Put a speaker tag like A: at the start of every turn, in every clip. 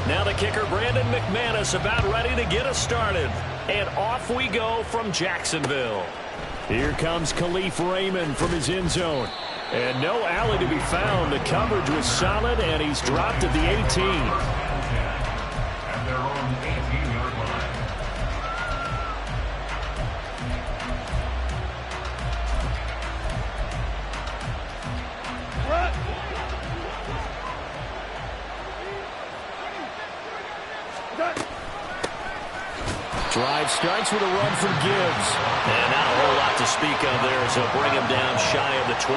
A: Now the kicker, Brandon McManus, about ready to get us started. And off we go from Jacksonville. Here comes Khalif Raymond from his end zone. And no alley to be found. The coverage was solid, and he's dropped at the 18.
B: At their own 18-yard line.
A: Drive starts with a run from Gibbs. And not a whole lot to speak of there as they'll bring him down shy of the 20.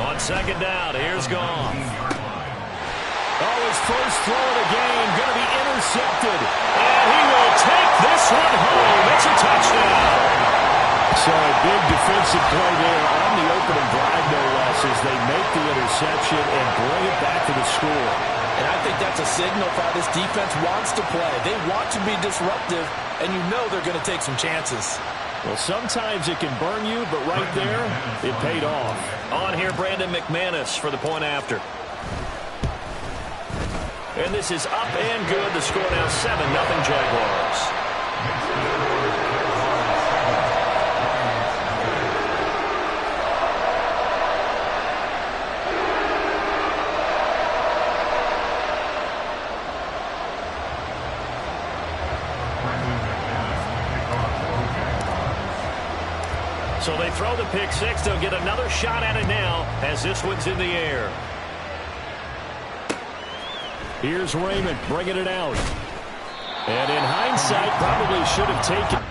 A: On second down, here's Goff. Oh, his first throw of the game going to be intercepted. And he will take this one home. It's a touchdown. So a big defensive play there on the opening drive, no less, as they make the interception and bring it back to the score.
C: And I think that's a signal for how this defense wants to play. They want to be disruptive, and you know they're going to take some chances.
A: Well, sometimes it can burn you, but right there, it paid off. On here, Brandon McManus for the point after. And this is up and good. The score now 7-0 Jaguars. So they throw the pick six. They'll get another shot at it now as this one's in the air. Here's Raymond bringing it out. And in hindsight, probably should have taken.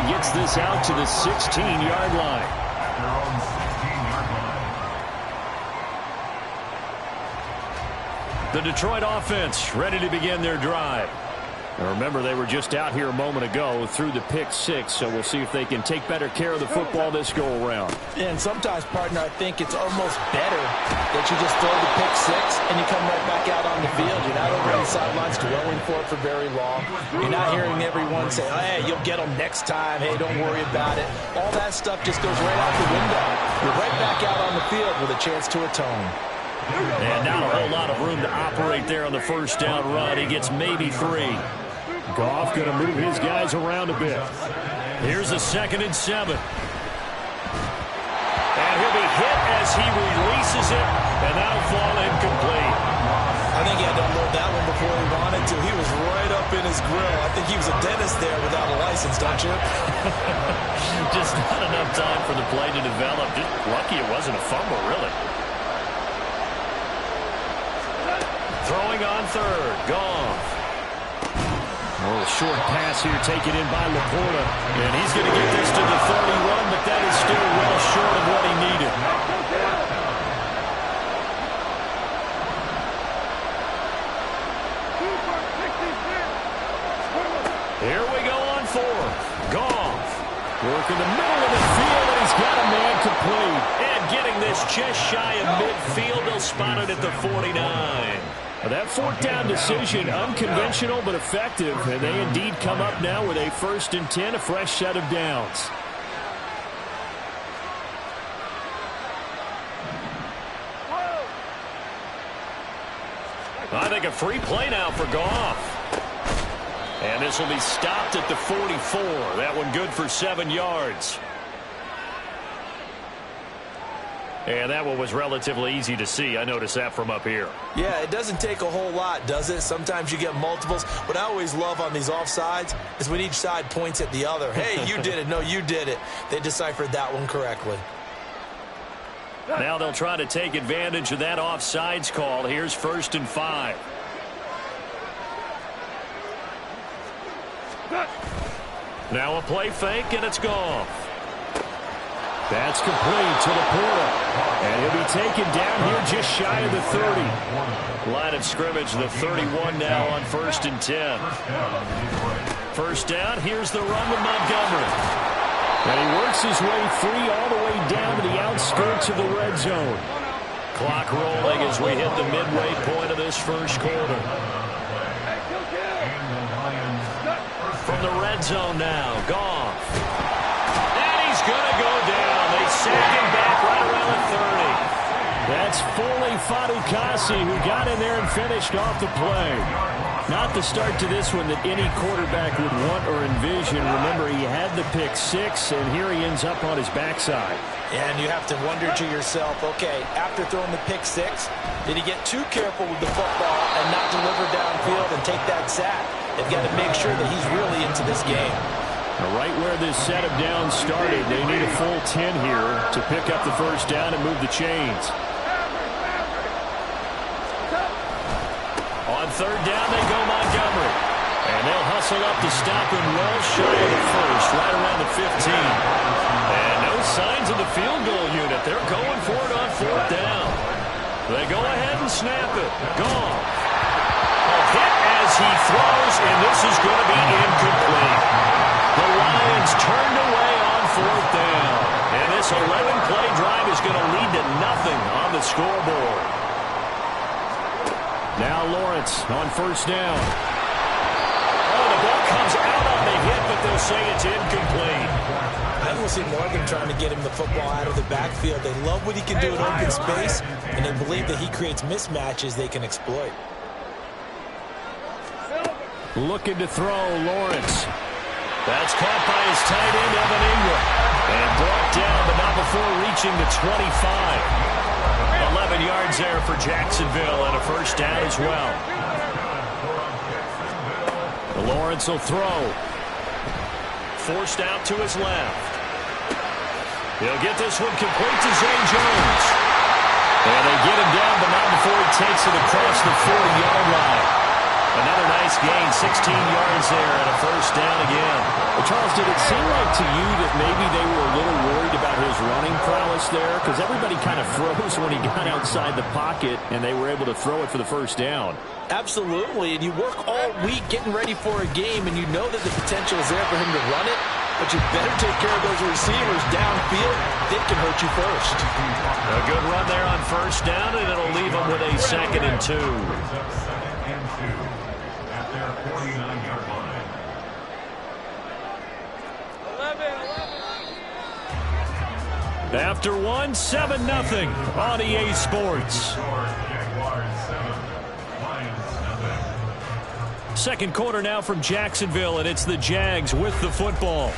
A: Gets this out to the 16-yard line.
B: Their own 16-yard line.
A: The Detroit offense ready to begin their drive. Now remember, they were just out here a moment ago through the pick six, so we'll see if they can take better care of the football this go-around.
C: And sometimes, partner, I think it's almost better that you just throw the pick six and you come right back out on the field. You're not over on the sidelines dwelling for it for very long. You're not hearing everyone say, oh, hey, you'll get them next time. Hey, don't worry about it. All that stuff just goes right out the window. You're right back out on the field with a chance to atone.
A: And not a whole lot of room to operate there on the first down run. He gets maybe 3. Goff going to move his guys around a bit. Here's a 2nd and 7. And he'll be hit as he releases it, and that'll fall incomplete.
C: I think he had to unload that one before he wanted to. He was right up in his grill. I think he was a dentist there without a license, don't you?
A: Just not enough time for the play to develop. Just lucky it wasn't a fumble, really. Throwing on third. Goff. A little short pass here taken in by Laporta. And he's going to get this to the 31, but that is still well short of what he needed. Here we go on 4th. Goff. Working the middle of the field, and he's got a man complete. And getting this just shy of midfield, they'll spot it at the 49. That 4th down decision, unconventional but effective, and they indeed come up now with a 1st and 10, a fresh set of downs. I think a free play now for Goff. And this will be stopped at the 44. That one good for 7 yards. And that one was relatively easy to see. I noticed that from up here.
C: Yeah, it doesn't take a whole lot, does it? Sometimes you get multiples. What I always love on these offsides is when each side points at the other. Hey, you did it. No, you did it. They deciphered that one correctly.
A: Now they'll try to take advantage of that offsides call. Here's 1st and 5. Now a play fake, and it's gone. That's complete to Laporta. And he'll be taken down here just shy of the 30. Line of scrimmage, the 31 now on 1st and 10. First down, here's the run with Montgomery. And he works his way free all the way down to the outskirts of the red zone. Clock rolling as we hit the midway point of this first quarter. From the red zone now, Goff. And he's going to go down. They sack him back right around the 30. That's Foley Fatukasi who got in there and finished off the play. Not the start to this one that any quarterback would want or envision. Remember, he had the pick 6, and here he ends up on his backside.
C: And you have to wonder to yourself, okay, after throwing the pick 6, did he get too careful with the football and not deliver downfield and take that sack? They've got to make sure that he's really into this game.
A: Right where this set of downs started, they need a full 10 here to pick up the first down and move the chains. On 3rd down, they go Montgomery. And they'll hustle up to stop him well shy of the first, right around the 15. And no signs of the field goal unit. They're going for it on 4th down. They go ahead and snap it. Gone. A hit as he throws, and this is going to be incomplete. The Lions turned away on 4th down. And this 11-play drive is going to lead to nothing on the scoreboard. Now Lawrence on 1st down. Oh, the ball comes out on the hit, but they'll say it's incomplete.
C: I will see more of them trying to get him the football out of the backfield. They love what he can do in open space, and they believe that he creates mismatches they can exploit.
A: Looking to throw, Lawrence. That's caught by his tight end, Evan Ingram. And brought down, but not before reaching the 25. 11 yards there for Jacksonville and a first down as well. Lawrence will throw. Forced out to his left. He'll get this one complete to Zay Jones. And they get him down, but not before he takes it across the 40-yard line. Another nice gain, 16 yards there, and a first down again.
D: Well, Charles, did it seem like to you that maybe they were a little worried about his running prowess there? Because everybody kind of froze when he got outside the pocket, and they were able to throw it for the first down.
C: Absolutely, and you work all week getting ready for a game, and you know that the potential is there for him to run it, but you better take care of those receivers downfield. They can hurt you first.
A: A good run there on first down, and it'll leave them with a 2nd and 2.
B: At their 49-yard line.
A: 11. After one, 7-0 on EA Sports. Second quarter now from Jacksonville, and it's the Jags with the football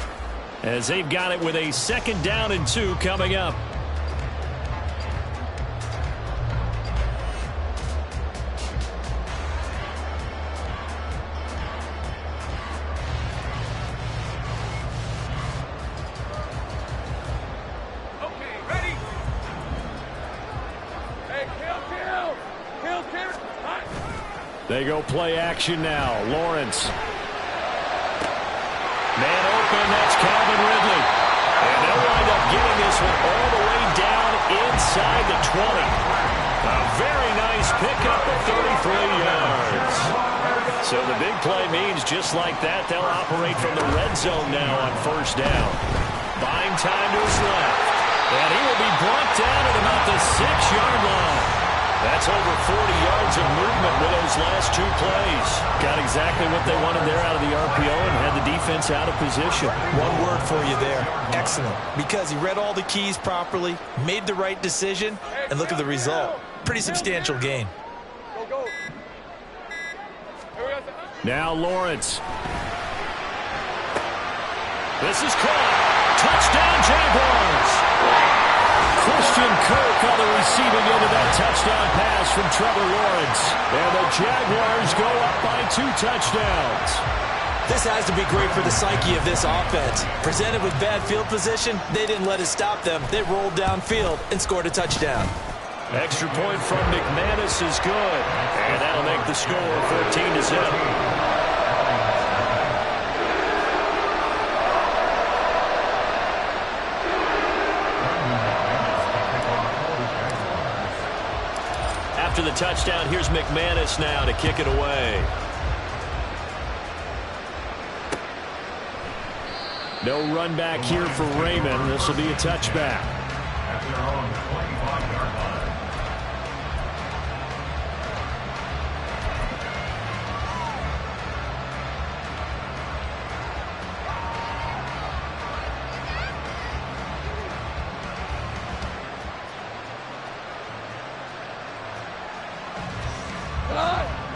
A: as they've got it with a 2nd down and 2 coming up. They go play action now. Lawrence. Man open, that's Calvin Ridley. And they'll wind up getting this one all the way down inside the 20. A very nice pickup of 33 yards. So the big play means just like that, they'll operate from the red zone now on first down. Buying time to his left. And he will be brought down at about the 6-yard line. That's over 40 yards of movement with those last 2 plays. Got exactly what they wanted there out of the RPO and had the defense out of position.
C: One word for you there. Excellent. Because he read all the keys properly, made the right decision, and look at the result. Pretty substantial gain.
A: Now Lawrence. This is caught. Touchdown Jaguars.
D: Christian Kirk on the receiving end of that touchdown pass from Trevor Lawrence. And the Jaguars go up by 2 touchdowns.
C: This has to be great for the psyche of this offense. Presented with bad field position, they didn't let it stop them. They rolled downfield and scored a touchdown.
A: Extra point from McManus is good. And that'll make the score 14-0. After the touchdown, here's McManus now to kick it away.
D: No run back here for Raymond. This will be a touchback.
B: At their own 25-yard line.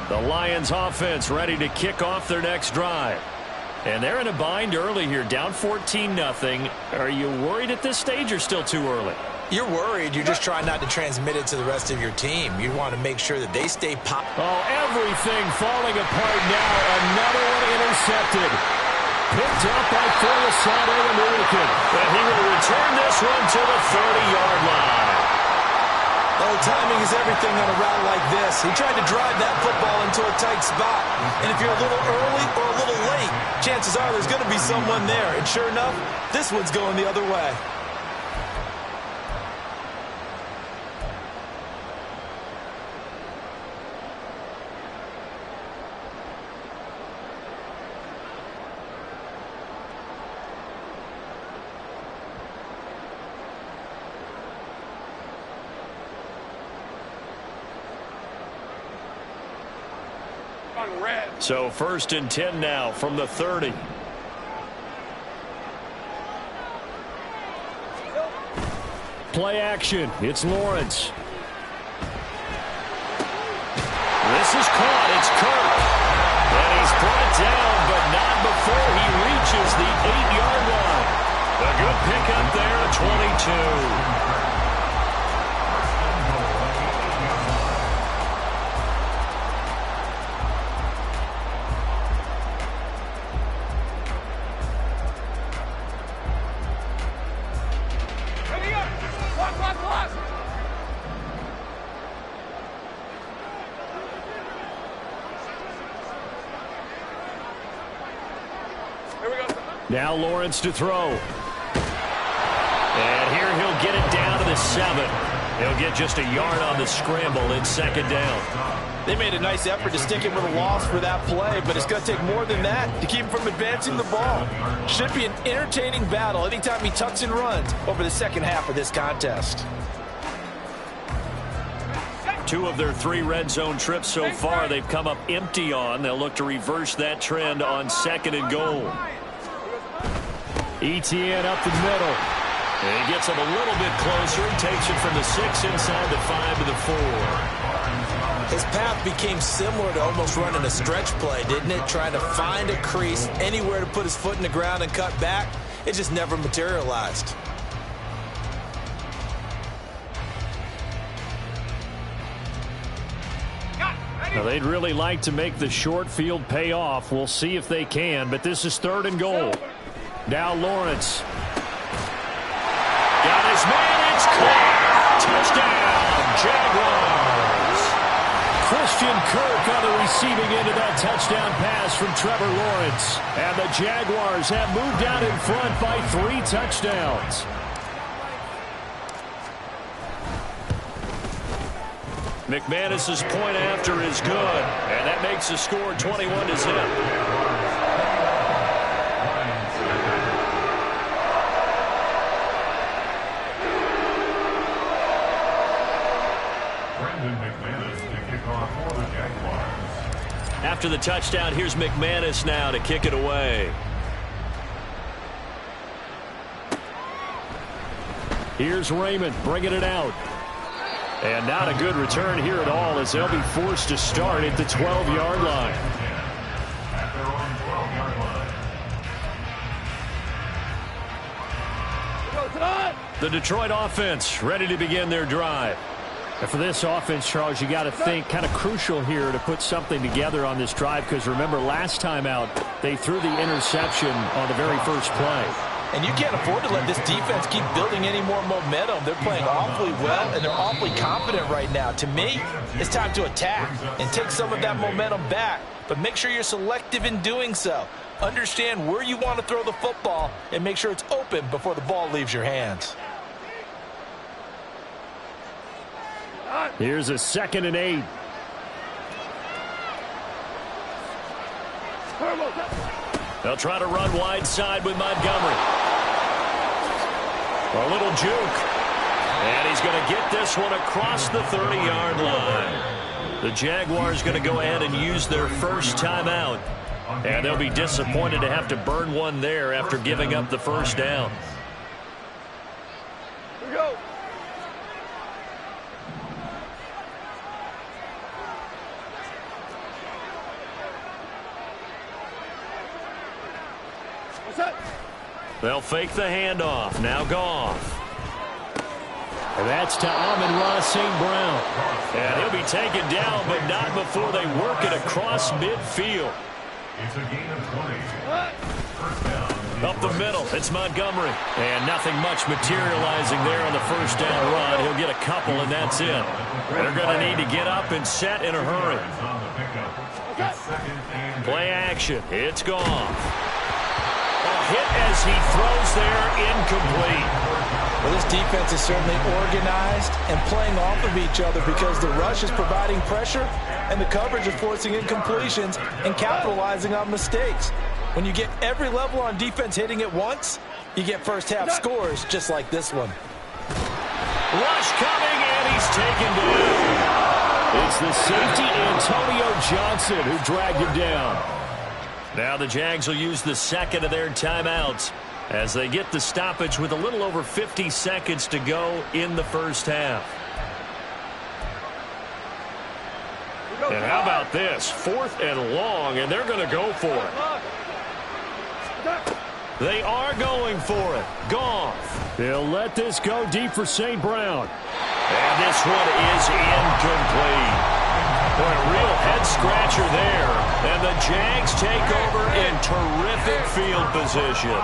A: The Lions offense ready to kick off their next drive. And they're in a bind early here, down 14-0. Are you worried at this stage or still too early?
C: You're worried. You're just trying not to transmit it to the rest of your team. You want to make sure that they stay pop.
D: Oh, everything falling apart now. Another one intercepted. Picked up by Foyesade Oluokun.
A: And he will return this one to the 30-yard line.
C: Oh, timing is everything on a route like this. He tried to drive that football into a tight spot. And if you're a little early or a little late, chances are there's going to be someone there. And sure enough, this one's going the other way.
A: So 1st and 10 now from the 30.
D: Play action. It's Lawrence.
A: This is caught. It's Kirk. And he's brought down, but not before he reaches the 8-yard line. A good pickup there at 22.
D: Now Lawrence to throw.
A: And here he'll get it down to the 7. He'll get just a yard on the scramble in 2nd down.
C: They made a nice effort to stick him with a loss for that play, but it's going to take more than that to keep him from advancing the ball. Should be an entertaining battle anytime he tucks and runs over the second half of this contest.
A: 2 of their 3 red zone trips so far they've come up empty on. They'll look to reverse that trend on 2nd and goal.
D: ETN up the middle.
A: And he gets him a little bit closer. He takes it from the 6 inside the 5 to the 4.
C: His path became similar to almost running a stretch play, didn't it? Trying to find a crease, anywhere to put his foot in the ground and cut back. It just never materialized.
D: Now they'd really like to make the short field pay off. We'll see if they can, but this is 3rd and goal. Now Lawrence.
A: Got his man. It's caught. Touchdown, Jaguars.
D: Christian Kirk on the receiving end of that touchdown pass from Trevor Lawrence. And the Jaguars have moved out in front by 3 touchdowns.
A: McManus's point after is good. And that makes the score 21-0. After the touchdown, here's McManus now to kick it away.
D: Here's Raymond bringing it out. And not a good return here at all as they'll be forced to start at the 12-yard line.
B: At their own 12-yard line.
A: The Detroit offense ready to begin their drive.
D: And for this offense, Charles, you got to think kind of crucial here to put something together on this drive, because remember last time out they threw the interception on the very first play.
C: And you can't afford to let this defense keep building any more momentum. They're playing awfully well, and they're awfully confident right now. To me, it's time to attack and take some of that momentum back, but make sure you're selective in doing so. Understand where you want to throw the football and make sure it's open before the ball leaves your hands.
D: Here's a 2nd and 8.
A: They'll try to run wide side with Montgomery. A little juke. And he's going to get this one across the 30-yard line. The Jaguars going to go ahead and use their first timeout. And they'll be disappointed to have to burn one there after giving up the first down.
E: Here we go.
A: They'll fake the handoff. Now Goff.
D: And that's to Amon-Ra St. Brown.
A: And he'll be taken down, but not before they work it across midfield.
B: It's a gain of 20. First down.
A: Up the middle, it's Montgomery. And nothing much materializing there on the first down run. He'll get a couple, and that's it. They're going to need to get up and set in a hurry. Play action. It's Goff. A hit as he throws there, incomplete.
C: Well, this defense is certainly organized and playing off of each other because the rush is providing pressure and the coverage is forcing incompletions and capitalizing on mistakes. When you get every level on defense hitting at once, you get first-half scores just like this one.
A: Rush coming, and he's taken down.
D: It's the safety, Antonio Johnson, who dragged him down.
A: Now the Jags will use the second of their timeouts as they get the stoppage with a little over 50 seconds to go in the first half. And how about this? 4th and long, and they're going to go for it. They are going for it. Goff.
D: They'll let this go deep for St. Brown.
A: And this one is incomplete. Boy, a real head-scratcher there. And the Jags take over in terrific field position.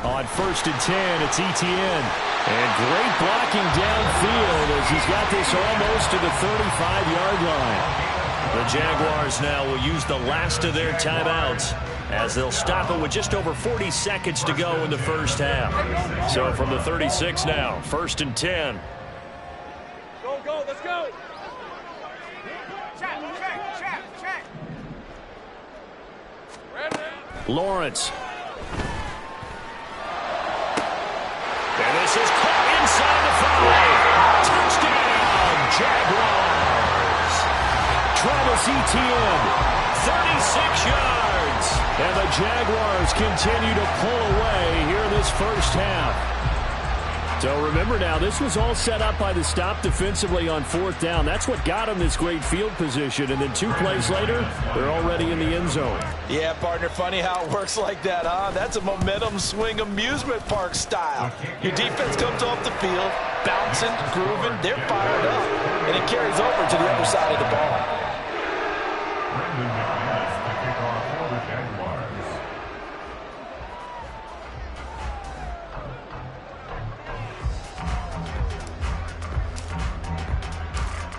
D: On 1st and 10, it's Etienne. And great blocking downfield as he's got this almost to the 35-yard line.
A: The Jaguars now will use the last of their timeouts as they'll stop it with just over 40 seconds to go in the first half. So from the 36 now, 1st and 10.
E: Go, go, let's go. Check.
D: Lawrence.
A: And this is caught inside the 5. Touchdown, Jaguars.
D: Travis Etienne,
A: 36 yards.
D: and the Jaguars continue to pull away here in this first half. So remember now, this was all set up by the stop defensively on 4th down. That's what got them this great field position, and then 2 plays later, they're already in the end zone.
C: Yeah, partner, funny how it works like that, huh? That's a momentum swing amusement park style. Your defense comes off the field, bouncing, grooving, they're fired up, and it carries over to the other side of the ball.
B: Brandon McManus to kick off for the Jaguars.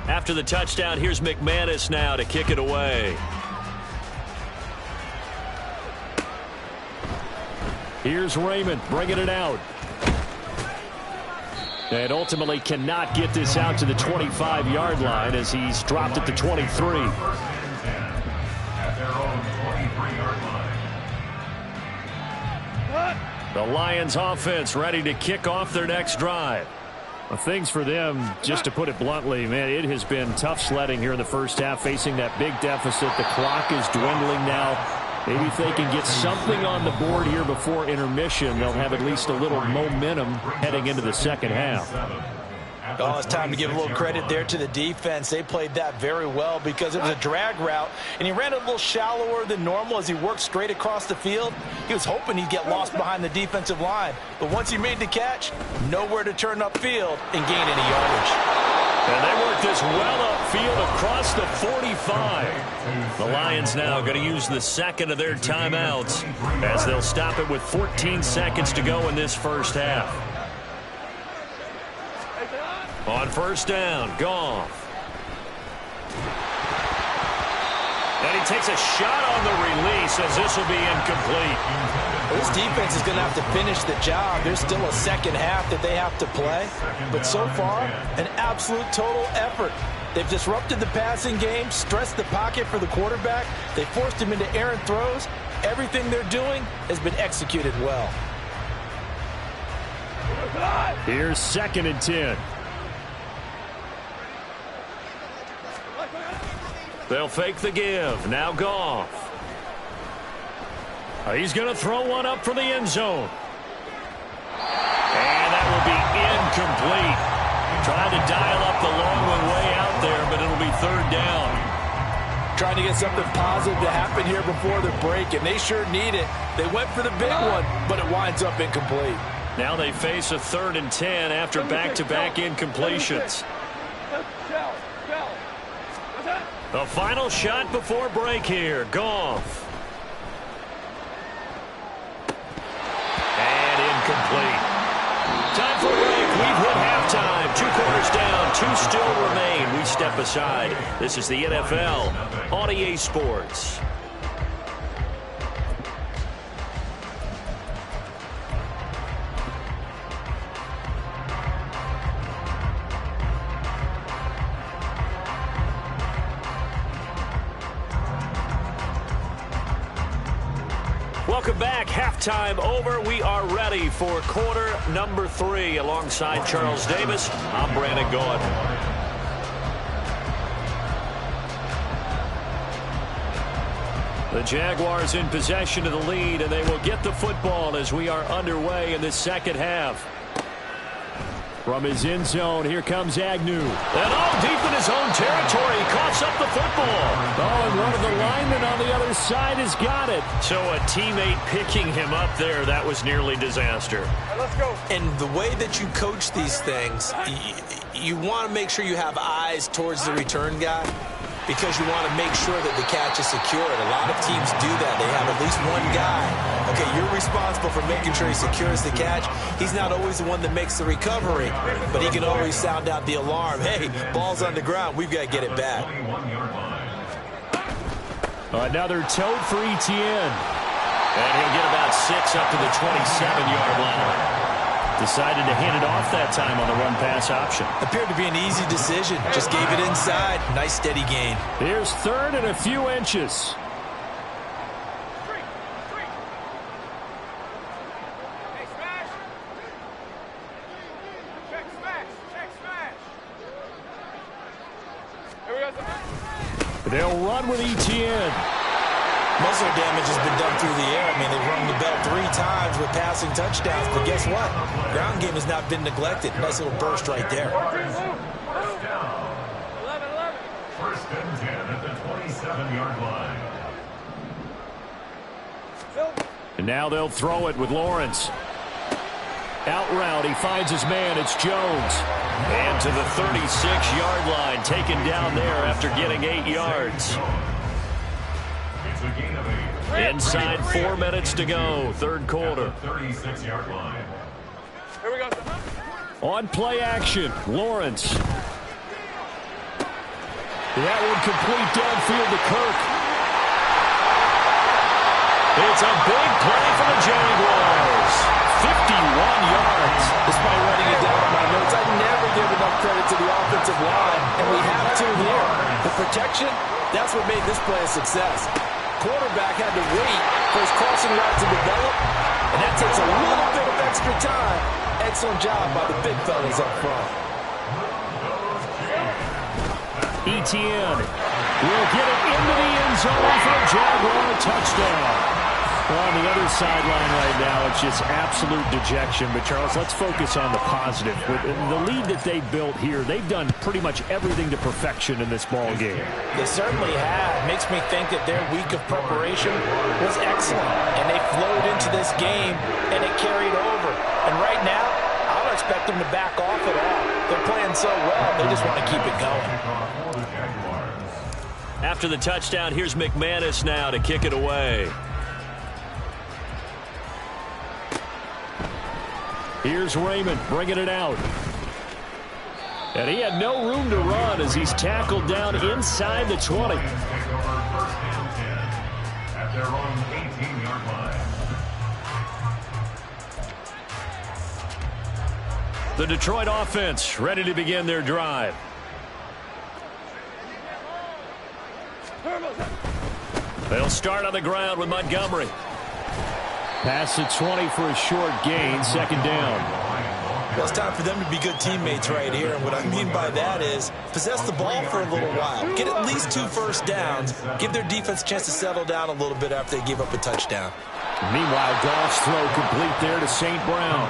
A: After the touchdown, here's McManus now to kick it away.
D: Here's Raymond bringing it out. And ultimately cannot get this out to the 25-yard line as he's dropped at the 23.
B: At their own 23-yard line.
A: The Lions offense ready to kick off their next drive.
D: Well, things for them, just to put it bluntly, man, it has been tough sledding here in the first half, facing that big deficit. The clock is dwindling now. Maybe if they can get something on the board here before intermission, they'll have at least a little momentum heading into the second half.
C: Oh, it's time to give a little credit there to the defense. They played that very well because it was a drag route, and he ran it a little shallower than normal as he worked straight across the field. He was hoping he'd get lost behind the defensive line, but once he made the catch, nowhere to turn upfield and gain any yardage.
D: And they work this well upfield across the 45. The Lions now going to use the second of their timeouts as they'll stop it with 14 seconds to go in this first half. On first down, Goff. And he takes a shot on the release as this will be incomplete.
C: This defense is going to have to finish the job. There's still a second half that they have to play. But so far, an absolute total effort. They've disrupted the passing game, stressed the pocket for the quarterback. They forced him into errant throws. Everything they're doing has been executed well.
D: Here's 2nd and 10. They'll fake the give. Now Goff. He's going to throw one up for the end zone. And that will be incomplete. Trying to dial up the long one way out there, but it'll be 3rd down.
C: Trying to get something positive to happen here before the break, and they sure need it. They went for the big one, but it winds up incomplete.
D: Now they face a 3rd and 10 after back-to-back incompletions. The final shot before break here. Goff. And incomplete. Time for a break. We've hit halftime. 2 quarters down. 2 still remain. We step aside. This is the NFL on EA Sports. Welcome back. Halftime over. We are ready for quarter number 3. Alongside Charles Davis, I'm Brandon Gaud. The Jaguars in possession of the lead, and they will get the football as we are underway in the second half. From his end zone, here comes Agnew. And all deep in his own territory, he coughs up the football. Oh, and one of the linemen on the other side has got it. So a teammate picking him up there, that was nearly disaster.
E: Let's go.
C: And the way that you coach these things, you want to make sure you have eyes towards the return guy, because you want to make sure that the catch is secured. A lot of teams do that. They have at least one guy. Okay, you're responsible for making sure he secures the catch. He's not always the one that makes the recovery, but he can always sound out the alarm. Hey, ball's on the ground. We've got to get it back.
D: Another tote for Etienne. And he'll get about 6 up to the 27-yard line. Decided to hand it off that time on the run-pass option.
C: Appeared to be an easy decision. Just gave it inside. Nice steady gain.
D: Here's 3rd and a few inches.
E: Hey, smash. Check smash. Check smash. Here we go.
D: They'll run with Etienne.
C: Most of the damage has been done through the air. I mean, they've rung the bell 3 times with passing touchdowns. But guess what? Ground game has not been neglected. Nice little burst right there.
E: 11.
B: First and 10 at the 27-yard line.
D: And now they'll throw it with Lawrence. Out route, he finds his man. It's Jones. And to the 36-yard line, taken down there after getting 8 yards. Inside 4 minutes to go, 3rd quarter.
B: 36-yard line.
E: Here we go.
D: On play action, Lawrence. That one complete downfield to Kirk. It's a big play for the Jaguars. 51 yards.
C: Despite writing it down on my notes, I never give enough credit to the offensive line, and we have to here. The protection, that's what made this play a success. Quarterback had to wait for his crossing route to develop, and that takes a little bit of extra time. Excellent job by the big fellas up front.
D: Etienne will get it into the end zone for a Jaguar touchdown. Well, on the other sideline right now, it's just absolute dejection. But, Charles, let's focus on the positive. With the lead that they built here, they've done pretty much everything to perfection in this ball game.
C: They certainly have. Makes me think that their week of preparation was excellent. And they flowed into this game, and it carried over. And right now, I don't expect them to back off at all. They're playing so well, they just want to keep it going.
A: After the touchdown, here's McManus now to kick it away.
D: Here's Raymond bringing it out. And he had no room to run as he's tackled down inside the 20.
B: At their own 18-yard line.
A: The Detroit offense ready to begin their drive. They'll start on the ground with Montgomery.
D: Pass the 20 for a short gain, second down.
C: Well, it's time for them to be good teammates right here. And what I mean by that is possess the ball for a little while. Get at least 2 first downs. Give their defense a chance to settle down a little bit after they give up a touchdown.
D: Meanwhile, Goff's throw complete there to St. Brown.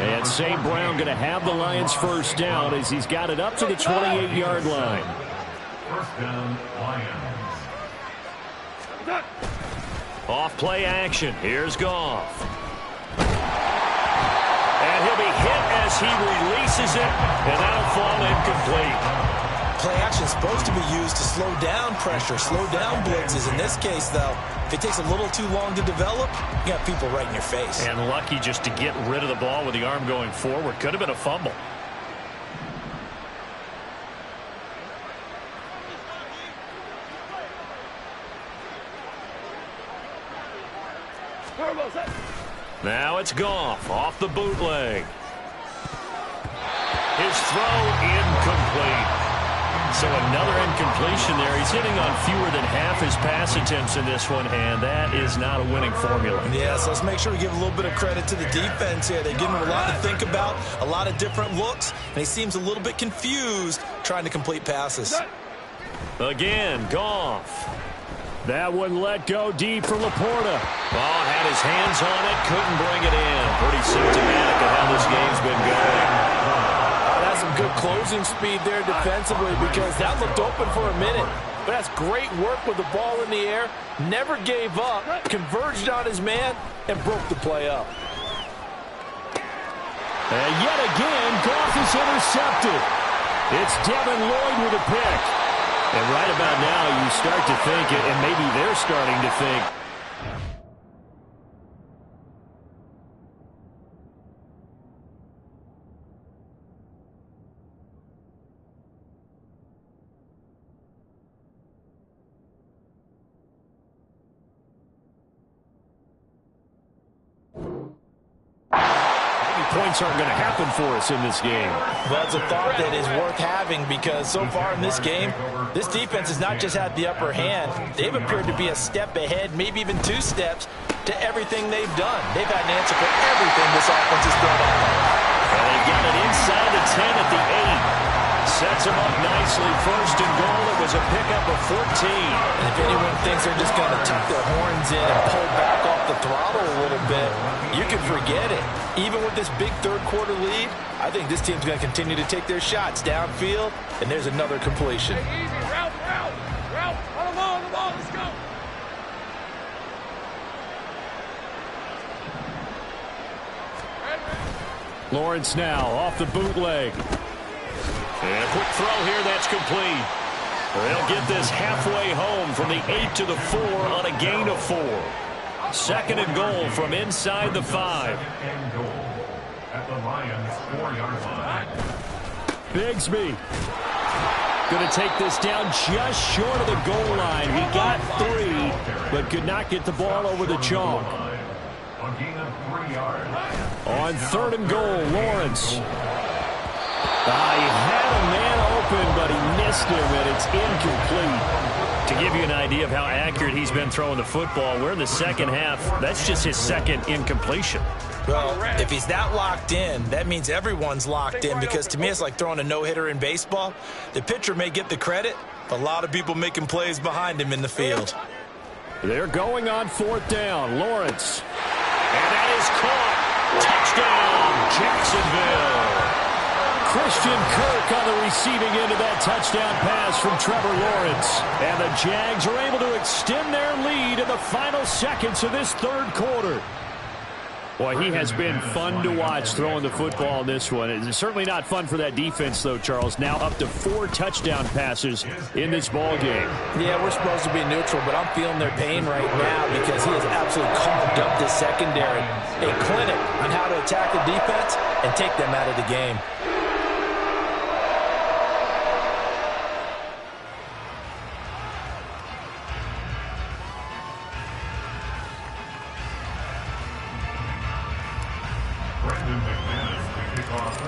D: And St. Brown going to have the Lions first down as he's got it up to the 28-yard line.
B: First down, Lions.
A: Off play action. Here's Goff. And he'll be hit as he releases it, and that'll fall incomplete.
C: Play action is supposed to be used to slow down pressure, slow down blitzes. In this case, though, if it takes a little too long to develop, you got people right in your face.
A: And lucky just to get rid of the ball with the arm going forward. Could have been a fumble. Now it's Goff off the bootleg. His throw incomplete. So another incompletion there. He's hitting on fewer than half his pass attempts in this one, and that is not a winning formula.
C: Yeah, so let's make sure we give a little bit of credit to the defense here. They give him a lot to think about, a lot of different looks, and he seems a little bit confused trying to complete passes.
A: Again, Goff.
D: That one let go deep for Laporta.
A: Oh, had his hands on it, couldn't bring it in. Pretty symptomatic of how this game's been going.
C: That's some good closing speed there defensively because that looked open for a minute. But that's great work with the ball in the air. Never gave up, converged on his man, and broke the play up.
D: And yet again, Goff is intercepted. It's Devin Lloyd with a pick. And right about now, you start to think, and maybe they're starting to think, points aren't going to happen for us in this game.
C: Well, it's a thought that is worth having because so far in this game, this defense has not just had the upper hand. They've appeared to be a step ahead, maybe even 2 steps, to everything they've done. They've had an answer for everything this offense has thrown at them.
A: And they got it inside the 10 at the 8. Sets them up nicely. First and goal. It was a pickup of 14.
C: And if anyone thinks they're just going to tuck their horns in and pull back off the throttle a little bit, you can forget it. Even with this big third-quarter lead, I think this team's going to continue to take their shots downfield, and there's another completion.
E: Hey, easy. Route. On the ball. Let's go.
D: Lawrence now off the bootleg.
A: And a quick throw here, that's complete. They'll get this halfway home from the 8 to the 4 on a gain of 4. Second and goal from inside the 5.
B: And goal at the Lions' 4-yard line.
D: Bigsby going to take this down just short of the goal line. He got 3, but could not get the ball over the chalk.
B: A gain of 3 yards.
D: On third and goal, Lawrence. He had a man open, but he missed him, and it's incomplete.
A: To give you an idea of how accurate he's been throwing the football, we're in the second half. That's just his second incompletion.
C: Well, if he's that locked in, that means everyone's locked in because to me it's like throwing a no-hitter in baseball. The pitcher may get the credit, but a lot of people making plays behind him in the field.
D: They're going on 4th down. Lawrence. And that is caught. Touchdown, Jacksonville. Christian Kirk on the receiving end of that touchdown pass from Trevor Lawrence. And the Jags are able to extend their lead in the final seconds of this 3rd quarter. Boy, he has been fun to watch throwing the football in this one. It's certainly not fun for that defense, though, Charles. Now up to 4 touchdown passes in this ball game.
C: Yeah, we're supposed to be neutral, but I'm feeling their pain right now because he has absolutely carved up this secondary. A clinic on how to attack the defense and take them out of the game.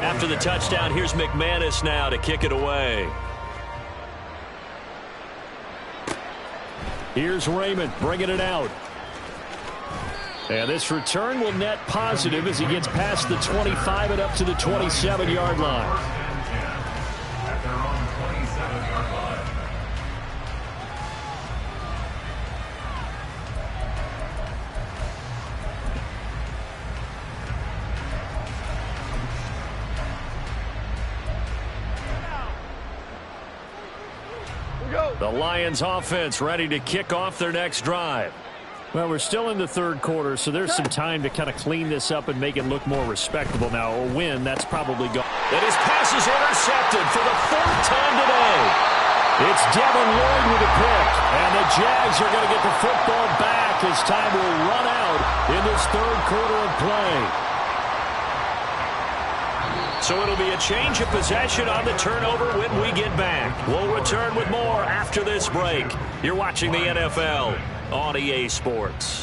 A: After the touchdown, here's McManus now to kick it away.
D: Here's Raymond bringing it out. And this return will net positive as he gets past the 25 and up to the 27-yard line.
B: At their own 27-yard line.
D: The Lions offense ready to kick off their next drive. Well, we're still in the 3rd quarter, so there's some time to kind of clean this up and make it look more respectable. Now, a win, that's probably gone.
A: And his pass is intercepted for the 4th time today.
D: It's Devin Lloyd with a pick, and the Jags are going to get the football back as time will run out in this 3rd quarter of play.
A: So it'll be a change of possession on the turnover when we get back. We'll return with more after this break. You're watching the NFL on EA Sports.